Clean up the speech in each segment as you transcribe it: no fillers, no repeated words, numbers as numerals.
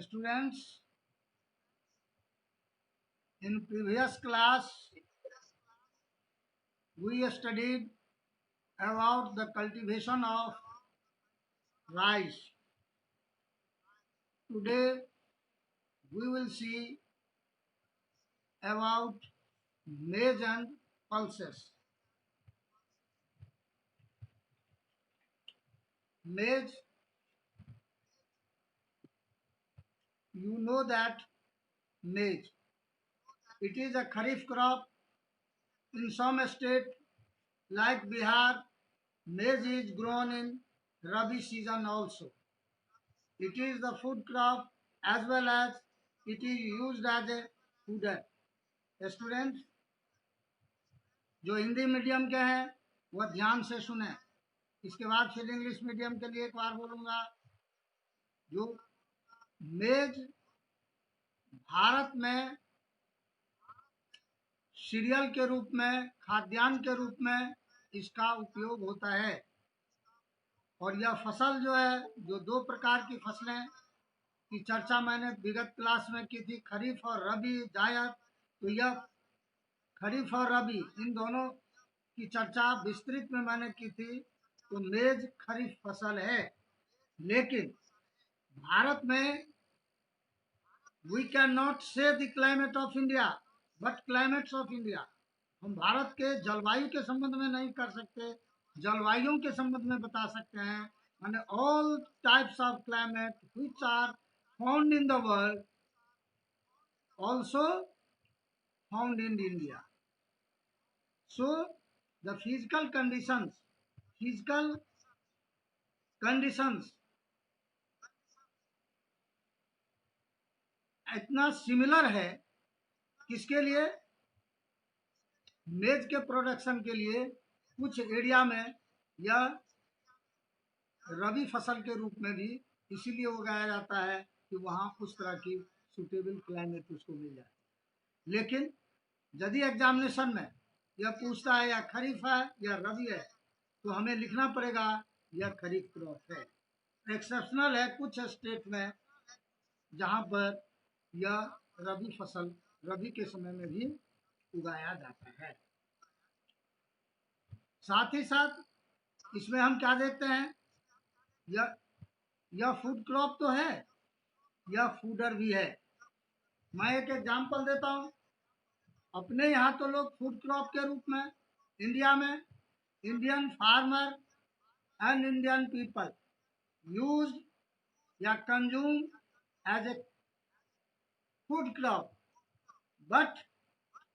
Students, in previous class we studied about the cultivation of rice. Today we will see about maize and pulses. Maize, you know that maize. It is a kharif crop in some state like Bihar. Maize is grown in Rabi season also. It is the food crop as well as it is used as a fooder. Student जो Hindi medium के हैं वह ध्यान से सुने। इसके बाद फिर इंग्लिश मीडियम के लिए एक बार बोलूँगा। जो मेज भारत में सीरियल के रूप में, खाद्यान्न के रूप में इसका उपयोग होता है। और यह फसल जो है, जो दो प्रकार की फसलें की चर्चा मैंने विगत क्लास में की थी, खरीफ और रबी जायद, तो यह खरीफ और रबी इन दोनों की चर्चा विस्तृत में मैंने की थी। तो मेज खरीफ फसल है, लेकिन भारत में वी कैन नॉट से the climate of India but climates of India. हम भारत के जलवायु के संबंध में नहीं कर सकते, जलवायु के संबंध में बता सकते हैं। माने all types of climate which are found in the world also found in India. So the physical conditions इतना सिमिलर है किसके लिए, मेज के प्रोडक्शन के लिए। कुछ एरिया में यह रबी फसल के रूप में भी इसीलिए उगाया जाता है कि वहाँ उस तरह की सुटेबल क्लाइमेट उसको मिल जाए। लेकिन यदि एग्जामिनेशन में यह पूछता है या खरीफ है या रबी है, तो हमें लिखना पड़ेगा यह खरीफ क्रॉप है। एक्सेप्शनल है कुछ स्टेट में जहाँ पर यह रबी फसल रबी के समय में भी उगाया जाता है। साथ ही साथ इसमें हम क्या देखते हैं, यह फूड क्रॉप तो है, यह फूडर भी है। मैं एक एग्जांपल देता हूँ। अपने यहाँ तो लोग फूड क्रॉप के रूप में इंडिया में Indian farmer and Indian people use या consume as a food crop, but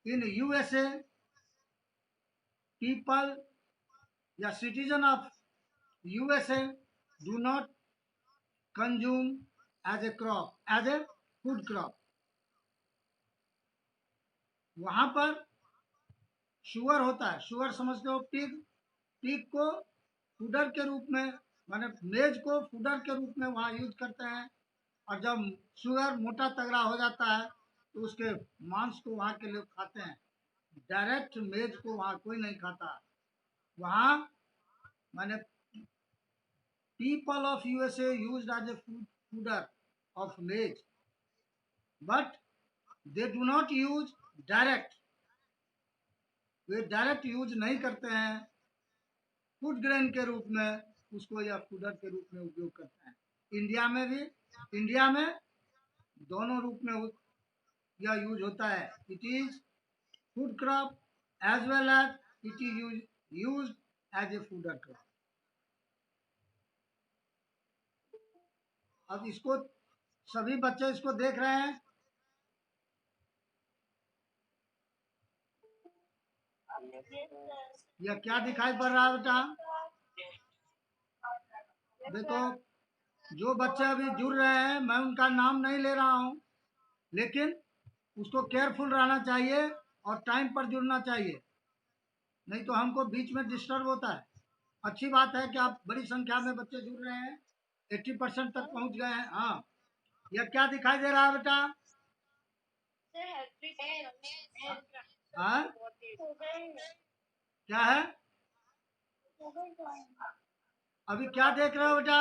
in USA people या citizen of USA do not consume as a crop, as a food crop. वहाँ पर sugar होता है, शुगर समझते हो, pig को fodder के रूप में, माने मेज को फूडर के रूप में वहाँ यूज करते हैं। और जब शुगर मोटा तगड़ा हो जाता है तो उसके मांस को वहाँ के लोग खाते हैं। डायरेक्ट मेज को वहाँ कोई नहीं खाता। वहाँ माने people of USA used as a fooder of maize, but they do not use direct, way direct use नहीं करते हैं फूड ग्रेन के रूप में, उसको या फूडर के रूप में उपयोग करते हैं। इंडिया में दोनों रूप में यह यूज होता है। It is food crop as well as it is use as a fodder crop. अब इसको सभी बच्चे इसको देख रहे हैं। यह क्या दिखाई पड़ रहा है बेटा? देखो, जो बच्चे अभी जुड़ रहे हैं मैं उनका नाम नहीं ले रहा हूँ, लेकिन उसको केयरफुल रहना चाहिए और टाइम पर जुड़ना चाहिए, नहीं तो हमको बीच में डिस्टर्ब होता है। अच्छी बात है कि आप बड़ी संख्या में बच्चे जुड़ रहे हैं, 80% तक पहुंच गए हैं। हाँ, यह क्या दिखाई दे रहा है बेटा? हाँ, क्या है? अभी क्या देख रहे हो बेटा?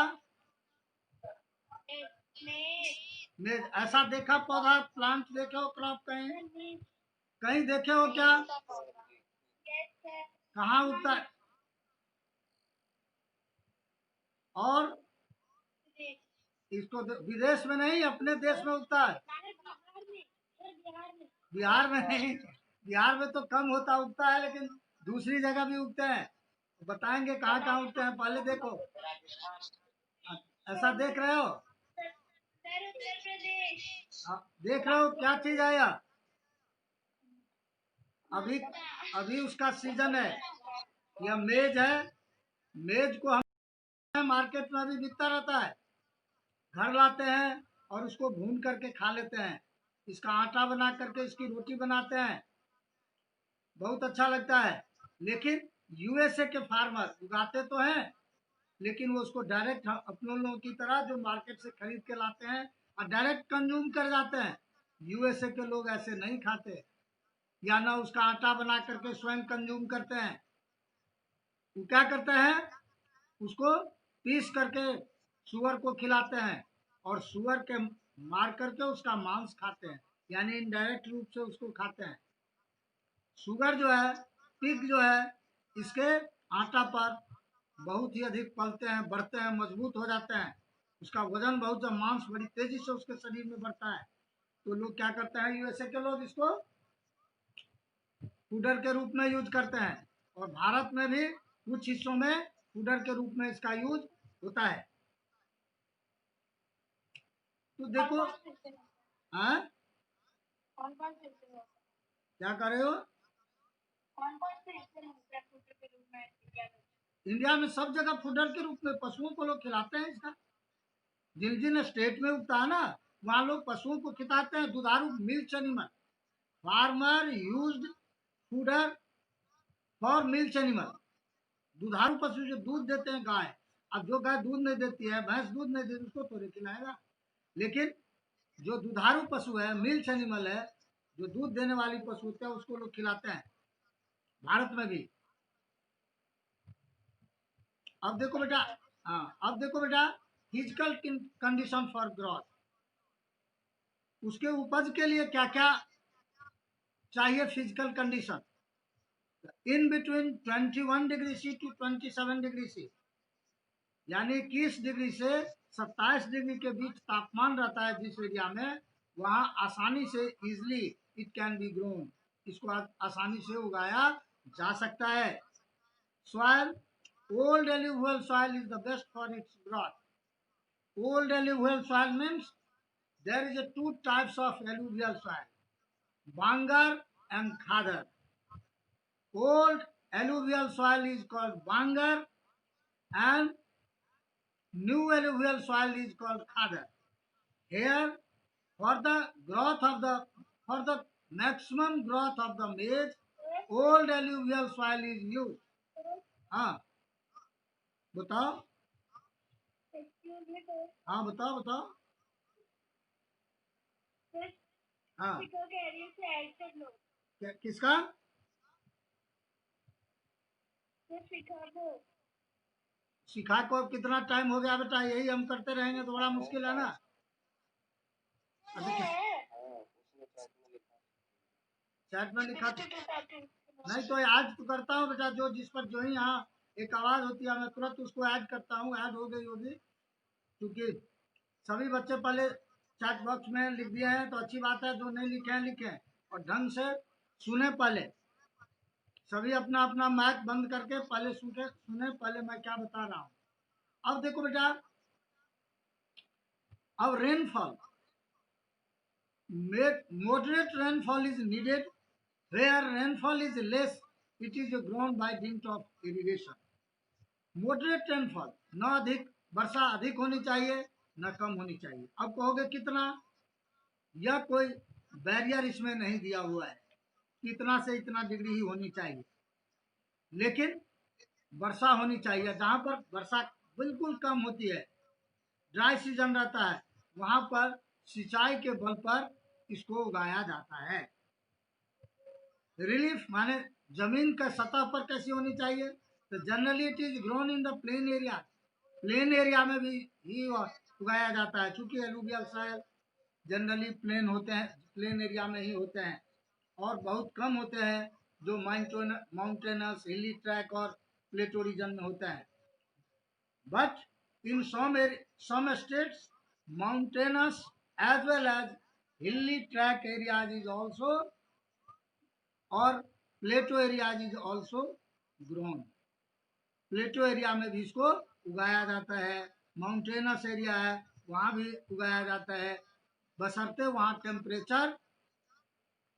मेज ऐसा देखा पौधा प्लांट देखे हो क्रॉप कहीं कहीं देखे हो क्या? कहाँ उगता है? और इसको विदेश में नहीं अपने देश में उगता है। बिहार में नहीं, बिहार में तो कम होता उगता है, लेकिन दूसरी जगह भी उगते हैं। तो बताएंगे कहाँ कहाँ उगते हैं, पहले देखो। ऐसा देख रहे हो? देख रहे हो क्या चीज आया? अभी अभी उसका सीजन है। यह मेज है। मेज को हम मार्केट में अभी बिकता रहता है। घर लाते हैं और उसको भून करके खा लेते हैं। इसका आटा बना करके इसकी रोटी बनाते हैं, बहुत अच्छा लगता है। लेकिन यूएसए के फार्मर उगाते तो हैं, लेकिन वो उसको डायरेक्ट अपने लोगों की तरह जो मार्केट से खरीद के लाते हैं और डायरेक्ट कंज्यूम कर जाते हैं। यूएसए के लोग ऐसे नहीं खाते, या ना उसका आटा बना करके स्वयं कंज्यूम करते हैं। वो क्या करते हैं, उसको पीस करके सुअर को खिलाते हैं और सुअर के मार करके उसका मांस खाते हैं, यानी इनडायरेक्ट रूप से उसको खाते हैं। शुगर जो है, पिग जो है, इसके आटा पर बहुत ही अधिक पलते हैं, बढ़ते हैं, मजबूत हो जाते हैं। उसका वजन बहुत, जब मांस बड़ी तेजी से उसके शरीर में बढ़ता है, तो लोग क्या करते हैं, यूएसए के लोग इसको फूडर के रूप में यूज करते हैं। और भारत में भी कुछ हिस्सों में फूडर के रूप में इसका यूज होता है। तो देखो, हाँ क्या कर रहे हो? इंडिया में सब जगह फूडर के रूप में पशुओं को लोग खिलाते हैं इसका। जिन जिन स्टेट में उगता है ना, वहाँ लोग पशुओं को खिलाते हैं दुधारू milk animal. Farmer used fodder for milk animal. दुधारू पशु जो दूध देते हैं, गाय। अब जो गाय दूध नहीं देती है, भैंस दूध नहीं देती, उसको थोड़ी खिलाएगा। लेकिन जो दुधारू पशु है, मिल्क एनिमल है, जो दूध देने वाली पशु होते हैं, उसको लोग खिलाते हैं भारत में भी। अब देखो बेटा, हाँ अब देखो बेटा, फिजिकल कंडीशन फॉर ग्रोथ। उसके उपज के लिए क्या क्या चाहिए physical condition? In between 21 degree C to 27 degree C, यानी 21 डिग्री से 27 डिग्री के बीच तापमान रहता है जिस एरिया में, वहाँ आसानी से easily it can be grown, इसको आसानी से उगाया जा सकता है। Soil, old alluvial soil is the best for its growth. Old alluvial soil means there is a two types of alluvial soil, Bangar and Khadar. Old alluvial soil is called Bangar and new alluvial soil is called Khadar. Here, for the growth of the, for the maximum growth of the maize, old alluvial soil is used. हाँ बताओ, हाँ बताओ बताओ, हाँ किसका? सिखा को अब कितना टाइम हो गया बेटा, यही हम करते रहेंगे तो बड़ा मुश्किल है ना। अभी चैट में लिखा नहीं तो आज तो करता हूँ बेटा, जो जिस पर जो ही यहाँ एक आवाज होती है मैं तुरंत उसको ऐड करता हूँ, ऐड हो गई होगी। क्योंकि सभी बच्चे पहले चैट बॉक्स में लिख दिए हैं तो अच्छी बात है, जो नहीं लिखे हैं लिखें और ढंग से सुने। पहले सभी अपना अपना माइक बंद करके पहले सुने पहले मैं क्या बता रहा हूँ। अब देखो बेटा, अब rainfall, moderate rainfall is needed. Where rainfall is less, it is grown by dint of irrigation. Moderate rainfall, न अधिक वर्षा अधिक होनी चाहिए न कम होनी चाहिए। अब कहोगे कितना, यह कोई बैरियर इसमें नहीं दिया हुआ है, इतना से इतना डिग्री ही होनी चाहिए, लेकिन वर्षा होनी चाहिए। जहाँ पर वर्षा बिल्कुल कम होती है, ड्राई सीजन रहता है, वहाँ पर सिंचाई के बल पर इसको उगाया जाता है। रिलीफ माने जमीन का सतह पर कैसी होनी चाहिए, तो generally it is grown in the plain area. Plain area में भी ही उगाया जाता है, चूंकि एलुवियल सॉइल जनरली प्लेन होते हैं, प्लेन एरिया में ही होते हैं, और बहुत कम होते हैं जो माउंटेनस, हिली ट्रैक और प्लेटो रीजन में होते हैं. But in some states, mountainous as well as hilly track areas is also, और plateau areas is also grown. Plateau area में भी इसको उगाया जाता है. माउंटेनस एरिया है, वहाँ भी उगाया जाता है, बशर्ते वहाँ टेम्परेचर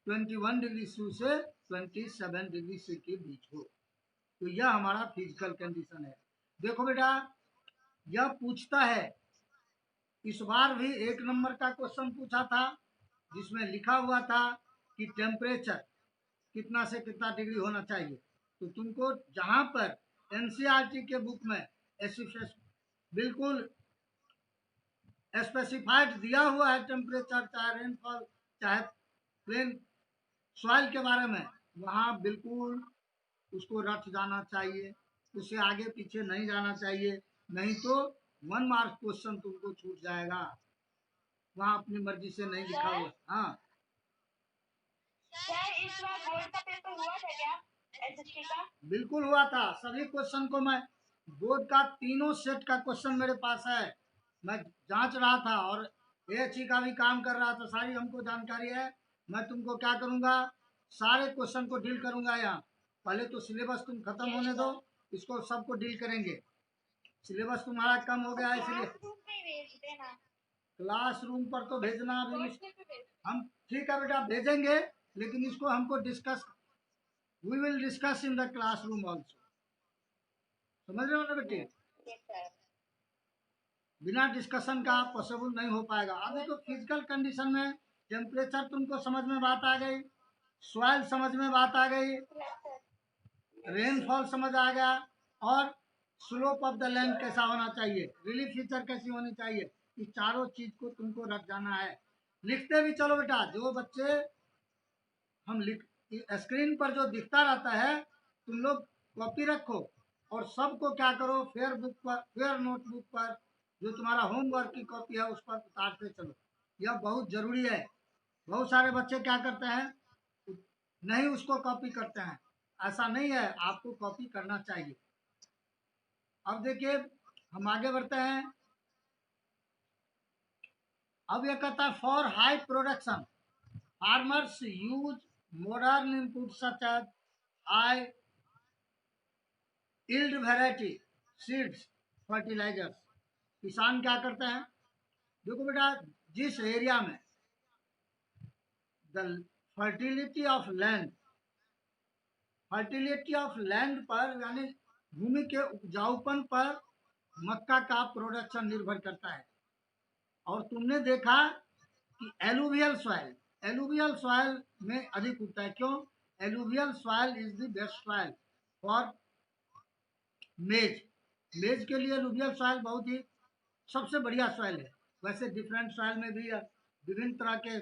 21 डिग्री सी से 27 डिग्री सी के बीच हो. तो यह हमारा फिजिकल कंडीशन है. देखो बेटा, यह पूछता है, इस बार भी 1 नंबर का क्वेश्चन पूछा था जिसमें लिखा हुआ था कि टेम्परेचर कितना से कितना डिग्री होना चाहिए. तो तुमको जहाँ पर एनसीईआरटी के बुक में बिल्कुल स्पेसिफाइड दिया हुआ है टेम्परेचर, चाहे रेनफॉल चाहे प्लेन सॉइल के बारे में, वहाँ बिल्कुल उसको रट जाना चाहिए, उससे आगे पीछे नहीं जाना चाहिए, नहीं तो 1 मार्क क्वेश्चन तुमको छूट जाएगा. वहाँ अपनी मर्जी से नहीं लिखा हुआ. हाँ सर, इस बार बोर्ड का पेपर हुआ था क्या एसएसटी का? बिल्कुल हुआ था. सभी क्वेश्चन को मैं बोर्ड का तीनों सेट का क्वेश्चन मेरे पास है, मैं जांच रहा था और एएचई का भी काम कर रहा था. सारी हमको जानकारी है. मैं तुमको क्या करूँगा, सारे क्वेश्चन को डील करूँगा. यहाँ पहले तो सिलेबस तुम खत्म होने दो, इसको सबको डील करेंगे. सिलेबस तुम्हारा कम हो गया है, इसलिए भेज देना. क्लासरूम पर तो भेजना अभी व्हाट्सएप पे भेज. हम, ठीक है बेटा भेजेंगे, लेकिन इसको हमको discuss, we will discuss in the classroom also. समझ रहे हो ना बेटे, यस सर. बिना डिस्कशन का पॉसिबल नहीं हो पाएगा. अभी तो फिजिकल कंडीशन में टेम्परेचर तुमको समझ में बात आ गई, सॉइल समझ में बात आ गई, रेनफॉल समझ आ गया, और स्लोप ऑफ द लैंड कैसा होना चाहिए, रिलीफ फीचर कैसी होनी चाहिए. ये चारों चीज को तुमको रख जाना है. लिखते भी चलो बेटा. जो बच्चे हम लिख, स्क्रीन पर जो दिखता रहता है तुम लोग कॉपी रखो, और सबको क्या करो, फेयर बुक पर, फेयर नोटबुक पर जो तुम्हारा होमवर्क की कॉपी है उस पर उतारते चलो. यह बहुत जरूरी है. बहुत सारे बच्चे क्या करते हैं, नहीं उसको कॉपी करते हैं. ऐसा नहीं है, आपको कॉपी करना चाहिए. अब देखिए हम आगे बढ़ते हैं. अब यह कहता है for high production farmers use modern input such as high yield variety seeds fertilisers. किसान क्या करते हैं, देखो बेटा, जिस एरिया में the fertility of land, fertility of land पर यानी भूमि के उपजाऊपन पर मक्का का प्रोडक्शन निर्भर करता है. और तुमने देखा कि एलुवियल सॉइल में अधिक उगता है. क्यों? Alluvial soil is the best soil for मेज. मेज के लिए एलुवियल सॉइल बहुत ही सबसे बढ़िया सॉइल है. वैसे डिफरेंट सॉइल में भी, विभिन्न तरह के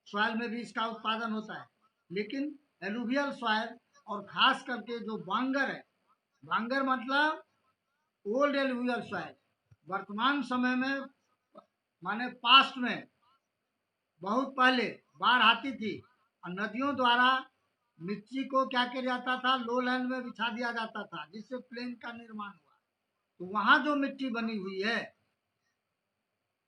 सॉइल में भी इसका उत्पादन होता है, लेकिन एलुवियल सॉइल, और खास करके जो बांगर है, बांगर मतलब ओल्ड एलुवियल सॉइल, वर्तमान समय में माने पास्ट में बहुत पहले बाढ़ आती थी और नदियों द्वारा मिट्टी को क्या किया जाता था, लो लैंड में बिछा दिया जाता था, जिससे प्लेन का निर्माण हुआ. तो वहाँ जो मिट्टी बनी हुई है,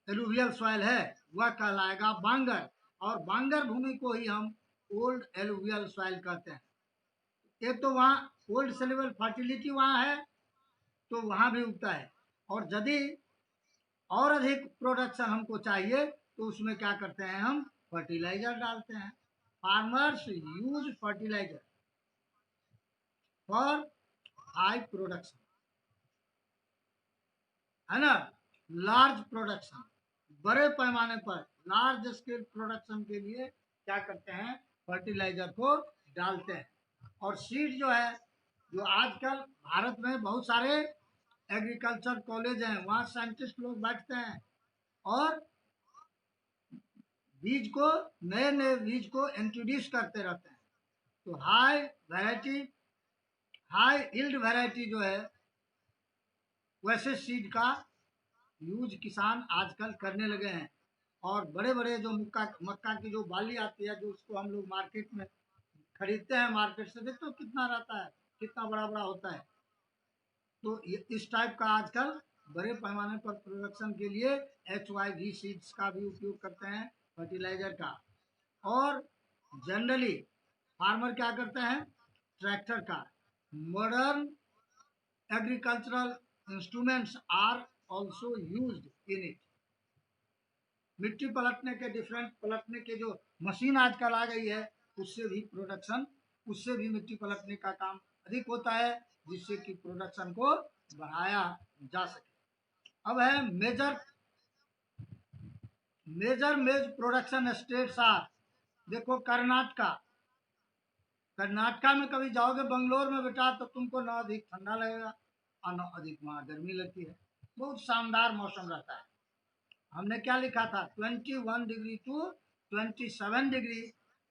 एलुवियल सॉइल है, वह कहलाएगा बांगर. और बांगर भूमि को ही हम ओल्ड एलुवियल सॉइल कहते हैं. एक तो वहाँ ओल्ड सेल्युलर फर्टिलिटी वहाँ है, तो वहाँ भी उगता है. और यदि और अधिक प्रोडक्शन हमको चाहिए तो उसमें क्या करते हैं, हम फर्टिलाइजर डालते हैं. Farmers use fertiliser for high production, है ना, लार्ज प्रोडक्शन, बड़े पैमाने पर लार्ज स्केल प्रोडक्शन के लिए क्या करते हैं, फर्टिलाइजर को डालते हैं. और सीड जो है, जो आजकल भारत में बहुत सारे एग्रीकल्चर कॉलेज हैं, वहाँ साइंटिस्ट लोग बैठते हैं और बीज को, नए नए बीज को इंट्रोड्यूस करते रहते हैं. तो high variety, high yield variety जो है, वैसे सीड का यूज किसान आजकल करने लगे हैं. और बड़े बड़े जो मक्का मक्का की जो बाली आती है, जो उसको हम लोग मार्केट में खरीदते हैं, मार्केट से देखते हो कितना रहता है, कितना बड़ा बड़ा होता है। तो इस टाइप का आजकल बड़े पैमाने पर प्रोडक्शन के लिए HYV सीड्स का भी उपयोग करते हैं, फर्टिलाइजर का। और जनरली फार्मर क्या करते हैं, ट्रैक्टर का। Modern agricultural instruments are also used in it. मिट्टी पलटने के, डिफरेंट पलटने के जो मशीन आजकल आ गई है, उससे भी प्रोडक्शन, उससे भी मिट्टी पलटने का काम अधिक होता है, जिससे कि प्रोडक्शन को बढ़ाया जा सके। अब है मेजर मेज प्रोडक्शन स्टेट्स आर। देखो कर्नाटका, कर्नाटका में कभी जाओगे बंगलोर में बेटा, तो तुमको ना अधिक ठंडा लगेगा और ना अधिक वहाँ गर्मी लगती है, बहुत शानदार मौसम रहता है। हमने क्या लिखा था, 21 degree to 27 degree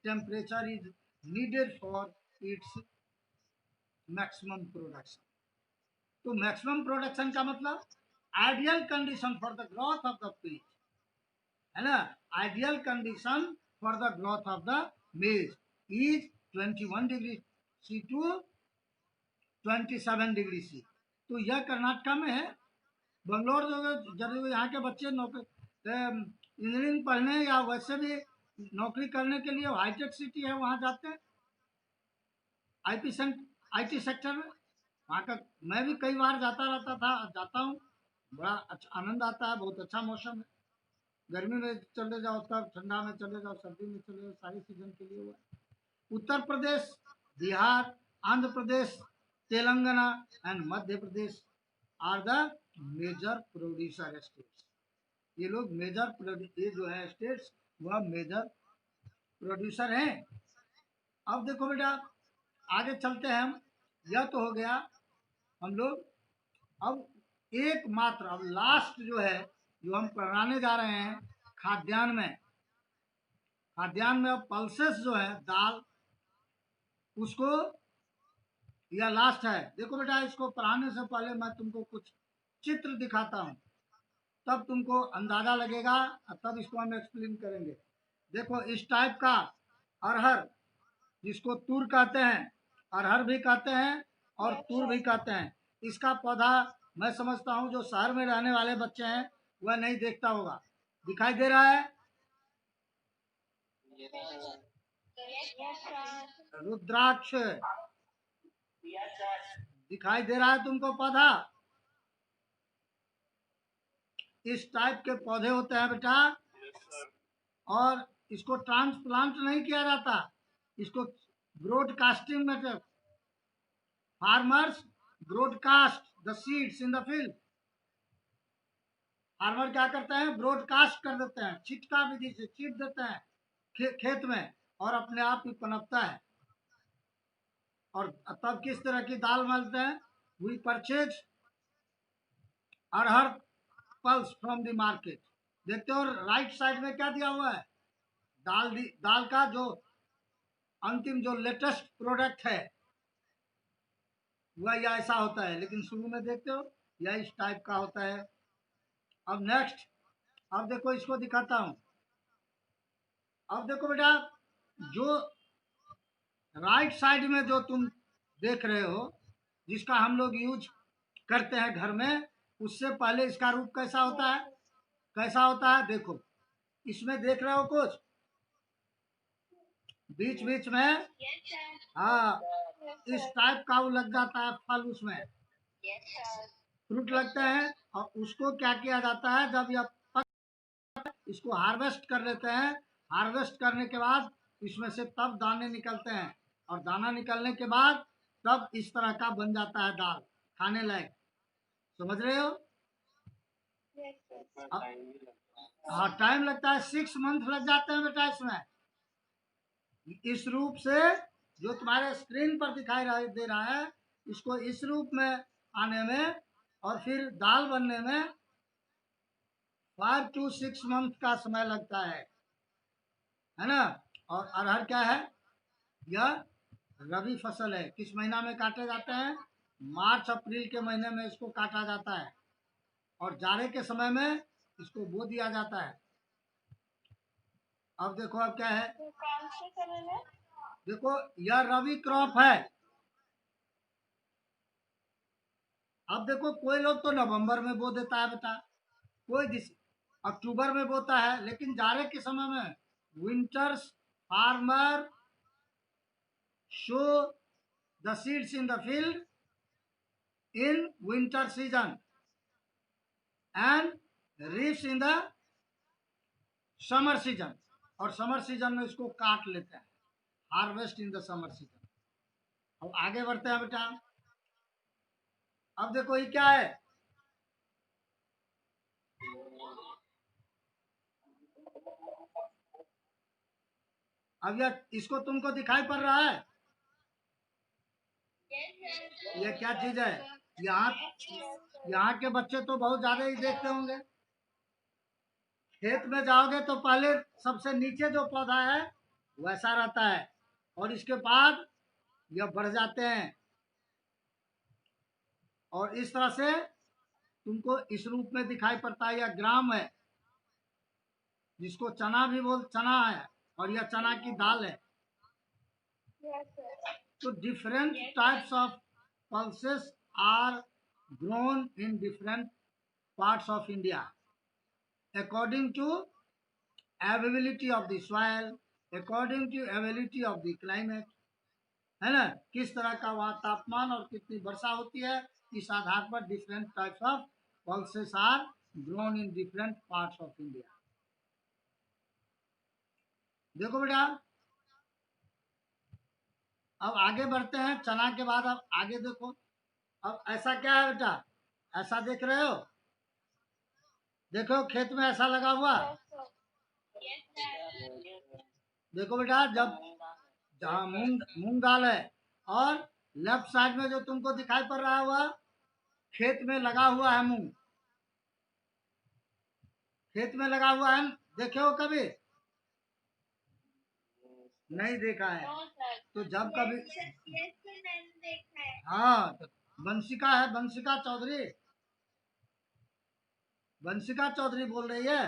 temperature is needed for its maximum production. तो मैक्सिमम प्रोडक्शन का मतलब ideal condition for the growth of the page, है ना। Ideal condition for the growth of the maize is 21 degree C to 27 degree C. तो यह कर्नाटका में है। बंगलोर जब यहाँ के बच्चे नौकरी, इंजीनियरिंग पढ़ने या वैसे भी नौकरी करने के लिए हाईटेक सिटी है, वहाँ जाते हैं IT सेक्टर में। वहाँ का मैं भी कई बार जाता हूँ, बड़ा अच्छा आनंद आता है, बहुत अच्छा मौसम है। गर्मी में चले जाओ तब, ठंडा में चले जाओ, सर्दी में चले जाओ, सारी सीजन के लिए हुआ। Uttar Pradesh, Bihar, Andhra Pradesh, Telangana and Madhya Pradesh are the major producer states. ये लोग ये जो है स्टेट्स, वह मेजर प्रोड्यूसर हैं। अब देखो बेटा, आगे चलते हैं हम। यह तो हो गया हम लोग। अब एकमात्र, अब लास्ट जो है, जो हम पढ़ाने जा रहे हैं खाद्यान्न में, अब पल्सेस जो है दाल, उसको, यह लास्ट है। देखो बेटा, इसको पढ़ाने से पहले मैं तुमको कुछ चित्र दिखाता हूँ, तब तुमको अंदाजा लगेगा और तब इसको हम एक्सप्लेन करेंगे। देखो इस टाइप का अरहर, जिसको तूर कहते हैं, अरहर भी कहते हैं और तूर भी कहते हैं। इसका पौधा मैं समझता हूँ जो शहर में रहने वाले बच्चे हैं वह नहीं देखता होगा। दिखाई दे रहा है, रुद्राक्ष दिखाई दे रहा है तुमको पौधा। इस टाइप के पौधे होते हैं बेटा, और इसको ट्रांसप्लांट नहीं किया जाता, इसको broadcasting method, farmers broadcast the seeds in the field. Farmer क्या करते हैं, ब्रॉडकास्ट कर देते हैं, छिटका विधि से छीट देते हैं खेत में, और अपने आप ही पनपता है। और तब किस तरह की दाल मिलते हैं, वी परचेज अरहर पल्स फ्रॉम द मार्केट। देखते हो राइट साइड में क्या दिया हुआ है, दाल का जो अंतिम जो लेटेस्ट प्रोडक्ट है वह यह ऐसा होता है, लेकिन शुरू में देखते हो यह इस टाइप का होता है। अब नेक्स्ट, अब देखो इसको दिखाता हूं। अब देखो बेटा, जो राइट साइड में जो तुम देख रहे हो, जिसका हम लोग यूज करते हैं घर में, उससे पहले इसका रूप कैसा होता है, कैसा होता है देखो। इसमें देख रहे हो कुछ बीच बीच में, हाँ, इस टाइप का वो लग जाता है फल, उसमें फ्रूट लगते हैं। और उसको क्या किया जाता है, जब यह इसको हार्वेस्ट कर लेते हैं, हार्वेस्ट करने के बाद इसमें से तब दाने निकलते हैं, और दाना निकलने के बाद तब इस तरह का बन जाता है दाल, खाने लायक। समझ रहे हो? हाँ, टाइम लगता है, 6 मंथ लग जाते हैं बेटा इसमें। इस रूप से जो तुम्हारे स्क्रीन पर दिखाई दे रहा है, इसको इस रूप में आने में और फिर दाल बनने में 5 to 6 मंथ का समय लगता है ना। और अरहर क्या है, यह रबी फसल है। किस महीना में काटे जाते हैं, मार्च अप्रैल के महीने में इसको काटा जाता है, और जाड़े के समय में इसको बो दिया जाता है। अब देखो अब क्या है, तो कौन से समय में? देखो यह रवि क्रॉप है। अब देखो कोई लोग तो नवंबर में बो देता है बेटा, कोई अक्टूबर में बोता है, लेकिन जाड़े के समय में winters farmer show the seeds in the field in winter season and reefs in the summer season, और समर सीजन में इसको काट लेते हैं, harvest in the summer season. अब आगे बढ़ते हैं बेटा। अब देखो ये क्या है, अब यह इसको तुमको दिखाई पड़ रहा है, ये क्या चीज है? यहाँ यहाँ के बच्चे तो बहुत ज्यादा ही देखते होंगे। खेत में जाओगे तो पहले सबसे नीचे जो पौधा है वैसा रहता है, और इसके बाद यह बढ़ जाते हैं, और इस तरह से तुमको इस रूप में दिखाई पड़ता है। यह ग्राम है, जिसको चना भी चना है, और यह चना की दाल है। Yes, sir. तो different types of pulses are grown in different parts of India according to availability of the soil, according to availability of the climate, है ना, किस तरह का वहाँ तापमान और कितनी वर्षा होती है, इस आधार पर different types of pulses are grown in different parts of India। देखो बेटा, अब आगे बढ़ते हैं, चना के बाद अब आगे देखो। अब ऐसा क्या है बेटा, ऐसा देख रहे हो, देखो खेत में ऐसा लगा हुआ। Yes, sir. देखो बेटा, जब जहाँ मूंग मूंग दाल है, और लेफ्ट साइड में जो तुमको दिखाई पड़ रहा हुआ, खेत में लगा हुआ है मूंग, खेत में लगा हुआ है, देखे हो कभी? नहीं देखा है। No, sir. तो जब कभी, Yes, sir, मैंने देखा है। हाँ तो वंशिका है, वंशिका चौधरी, वंशिका चौधरी बोल रही है।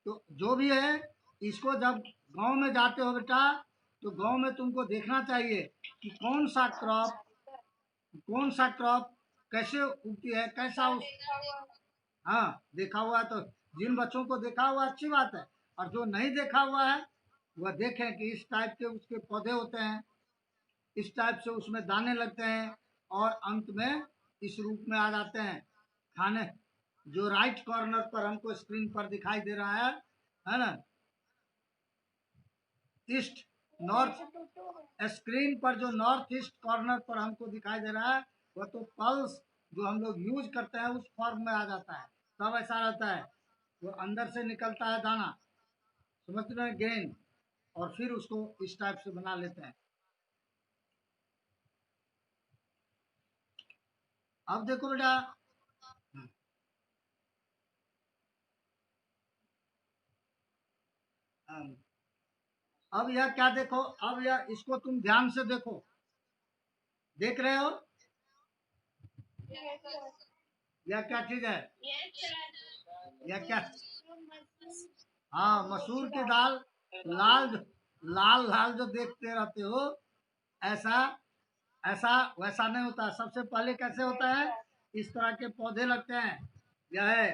तो जो भी है, इसको जब गांव में जाते हो बेटा, तो गांव में तुमको देखना चाहिए कि कौन सा क्रॉप कैसे उगती है, कैसा उस, हाँ देखा हुआ है, तो जिन बच्चों को देखा हुआ अच्छी बात है, और जो नहीं देखा हुआ है वह देखें कि इस टाइप के उसके पौधे होते हैं, इस टाइप से उसमें दाने लगते हैं, और अंत में इस रूप में आ जाते हैं खाने। जो राइट कॉर्नर पर हमको स्क्रीन पर दिखाई दे रहा है ना, ईस्ट नॉर्थ, स्क्रीन पर जो नॉर्थ ईस्ट कॉर्नर पर हमको दिखाई दे रहा है, वह तो पल्स जो हम लोग यूज करते हैं उस फॉर्म में आ जाता है, तब ऐसा रहता है। वो अंदर से निकलता है दाना, समझ रहे हैं, गेंद, और फिर उसको इस टाइप से बना लेते हैं। अब देखो बेटा, अब यह क्या देखो, अब यह इसको तुम ध्यान से देखो, देख रहे हो Yes, sir. यह क्या चीज है, Yes, sir. यह क्या, हाँ मसूर की दाल, लाल लाल लाल जो देखते रहते हो, ऐसा ऐसा वैसा नहीं होता। सबसे पहले कैसे होता है, इस तरह के पौधे लगते हैं, यह है,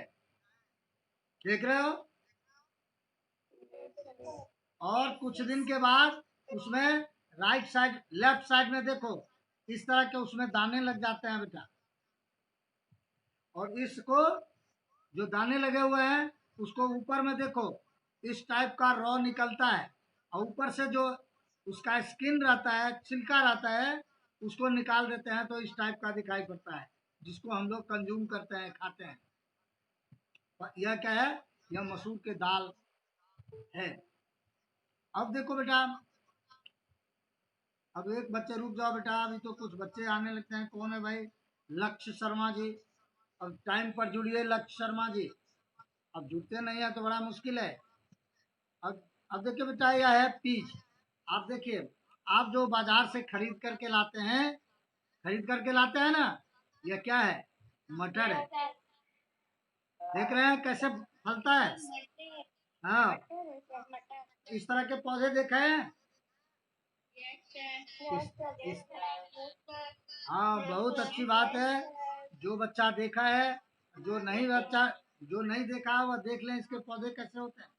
देख रहे हो, और कुछ दिन के बाद उसमें राइट साइड लेफ्ट साइड में देखो, इस तरह के उसमें दाने लग जाते हैं बेटा, और इसको जो दाने लगे हुए हैं उसको ऊपर में देखो, इस टाइप का रॉ निकलता है, और ऊपर से जो उसका स्किन रहता है, छिलका रहता है, उसको निकाल देते हैं, तो इस टाइप का दिखाई पड़ता है, जिसको हम लोग कंज्यूम करते हैं, खाते हैं। यह क्या है, यह मसूर के दाल है। अब देखो बेटा, अब एक बच्चे, रुक जाओ बेटा, अभी तो कुछ बच्चे आने लगते हैं। कौन है भाई? लक्ष्य शर्मा जी, अब टाइम पर जुड़िए लक्ष्य शर्मा जी, अब जुड़ते नहीं है तो बड़ा मुश्किल है। अब देखिए बेटा, यह है पीज, आप देखिए, आप जो बाजार से खरीद करके लाते हैं, खरीद करके लाते हैं ना, यह क्या है, मटर है। देख रहे हैं कैसे फलता है। हाँ, मटर इस तरह के पौधे देखे हैं। इस हाँ, बहुत अच्छी बात है। जो बच्चा देखा है, जो नहीं देखा है वह देख लें इसके पौधे कैसे होते हैं।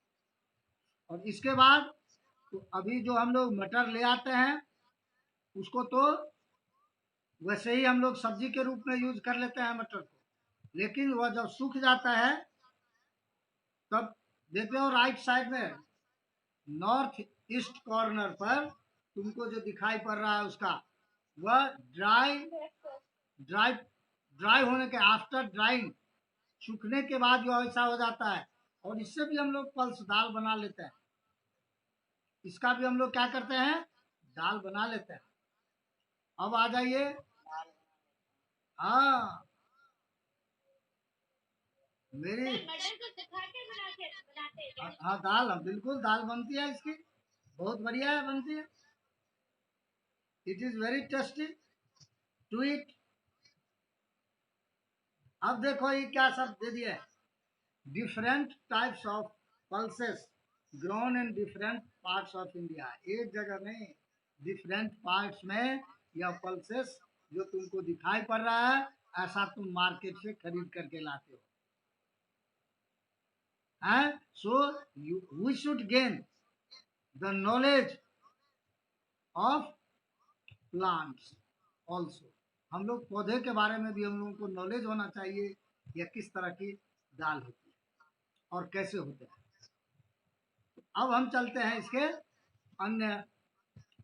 और इसके बाद तो अभी जो हम लोग मटर ले आते हैं उसको तो वैसे ही हम लोग सब्जी के रूप में यूज कर लेते हैं मटर को, लेकिन वह जब सूख जाता है तब देखते हो राइट साइड में नॉर्थ ईस्ट कॉर्नर पर तुमको जो दिखाई पड़ रहा है उसका वह ड्राई ड्राई होने के आफ्टर ड्राइंग, सूखने के बाद जो ऐसा हो जाता है। और इससे भी हम लोग पल्स दाल बना लेते हैं। इसका भी हम लोग क्या करते हैं, दाल बना लेते हैं। अब आ जाइए। हाँ, मेरी मटर को सुखा के बनाते हैं क्या? हाँ दाल, बिल्कुल दाल बनती है इसकी, बहुत बढ़िया है बनती है। It is very tasty to it. अब देखो ये क्या सब दे दिया है, different types of pulses grown in different parts of India. एक जगह नहीं, डिफरेंट पार्ट्स में यह पल्सेस जो तुमको दिखाई पड़ रहा है ऐसा तुम मार्केट से खरीद करके लाते हो। हैं so we should gain the knowledge of plants also. हम लोग पौधे के बारे में भी हम लोगों को नॉलेज होना चाहिए, यह किस तरह की दाल होती है और कैसे होते हैं। अब हम चलते हैं इसके अन्य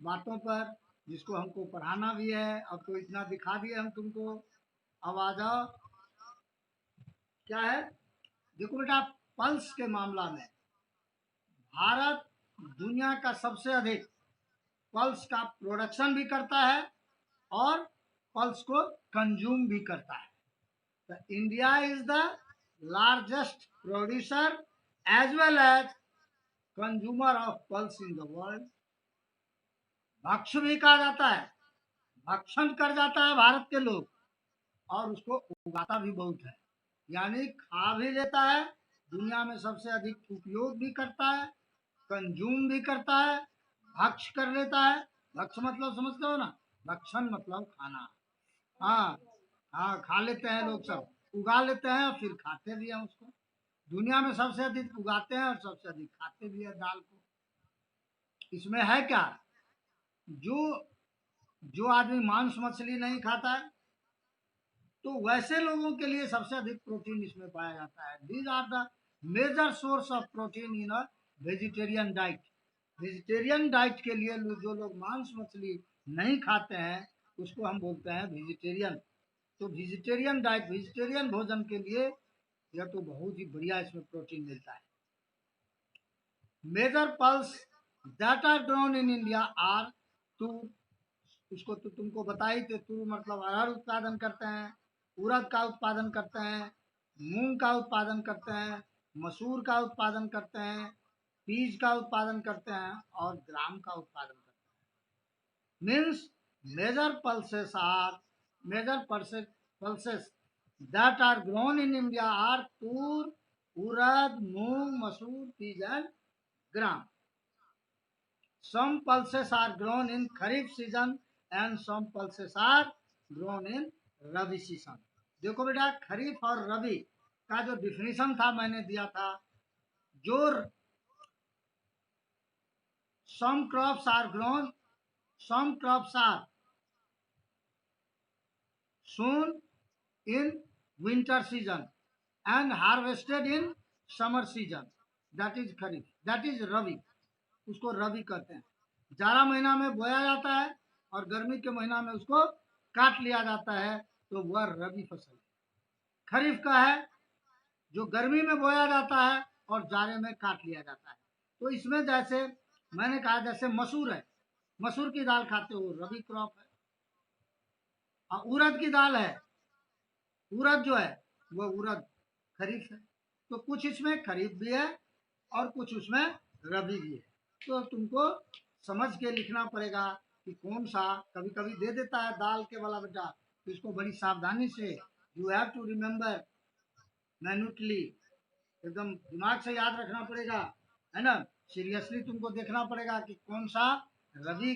बातों पर जिसको हमको पढ़ाना भी है। अब तो इतना दिखा दिए हम तुमको, अब आ जाओ क्या है। देखो बेटा, पल्स के मामला में भारत दुनिया का सबसे अधिक पल्स का प्रोडक्शन भी करता है और पल्स को कंज्यूम भी करता है। तो India is the largest producer as well as consumer of pulse in the world. भक्ष्य भी कहा जाता है, भक्षण कर जाता है भारत के लोग, और उसको उगाता भी बहुत है, यानी खा भी लेता है, दुनिया में सबसे अधिक उपयोग भी करता है, कंज्यूम भी करता है, भक्ष कर लेता है। भक्ष मतलब समझते हो ना, भक्षण मतलब खाना। हाँ, हाँ खा लेते हैं लोग सब, उगा लेते हैं और फिर खाते भी हैं उसको। दुनिया में सबसे अधिक उगाते हैं और सबसे अधिक खाते भी है दाल को। इसमें है क्या, जो जो आदमी मांस मछली नहीं खाता है तो वैसे लोगों के लिए सबसे अधिक प्रोटीन इसमें पाया जाता है। These are the major source of protein in a vegetarian diet. Vegetarian diet के लिए जो लोग मांस मछली नहीं खाते हैं उसको हम बोलते हैं वेजिटेरियन। तो वेजिटेरियन डाइट, वेजिटेरियन भोजन के लिए यह तो बहुत ही बढ़िया इसमें प्रोटीन मिलता है। Major pulse that are grown in India are toor. उसको तो तुमको बताई थे, तूर मतलब अरहर उत्पादन करते हैं, उड़द का उत्पादन करते हैं, मूंग का उत्पादन करते हैं, मसूर का उत्पादन करते हैं, बीज का उत्पादन करते हैं और ग्राम का उत्पादन करते हैं। Means major pulses are major pulses that are grown in India are toor, urad, moong, masoor, बीज and gram. Some pulses are grown in Kharif season and some pulses are grown in Rabi season. देखो बेटा, खरीफ और रबी का जो डिफिनीशन था मैंने दिया था, जो some crops are grown, some crops are sown in winter season and harvested in summer season. That is kharif, that is रबी, उसको रबी कहते हैं। जाड़ा महीना में बोया जाता है और गर्मी के महीना में उसको काट लिया जाता है, तो वह रबी फसल है। खरीफ का है जो गर्मी में बोया जाता है और जाड़े में काट लिया जाता है। तो इसमें जैसे मैंने कहा, जैसे मसूर है, मसूर की दाल खाते हो, रबी क्रॉप है। और उड़द की दाल है, उड़द जो है वह उड़द खरीफ है। तो कुछ इसमें खरीफ भी है और कुछ उसमें रबी भी है। तो तुमको समझ के लिखना पड़ेगा कि कौन सा। कभी कभी दे देता है दाल के वाला बेटा, तो इसको बड़ी सावधानी से यू हैव टू रिमेम्बर मैन्युटली एकदम दिमाग से याद रखना पड़ेगा, है ना। सीरियसली तुमको देखना पड़ेगा कि कौन सा रबी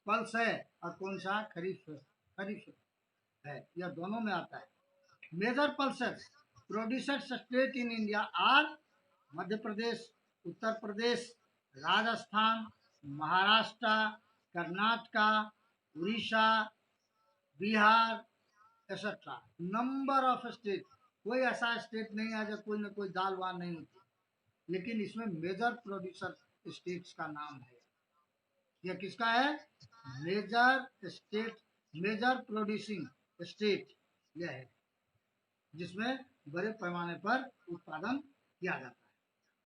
पल्स है और कौन सा खरीफ खरीफ है, यह दोनों में आता है। Major pulses producer state in India are Madhya Pradesh, Uttar Pradesh, Rajasthan, Maharashtra, Karnataka, Orissa, Bihar, etcetera. Number of state, कोई ऐसा स्टेट नहीं है जो कोई ना कोई दाल वाल नहीं होती, लेकिन इसमें मेजर प्रोड्यूसर स्टेट्स का नाम है। यह किसका है? Major state, major producing state यह है जिसमें बड़े पैमाने पर उत्पादन किया जाता है।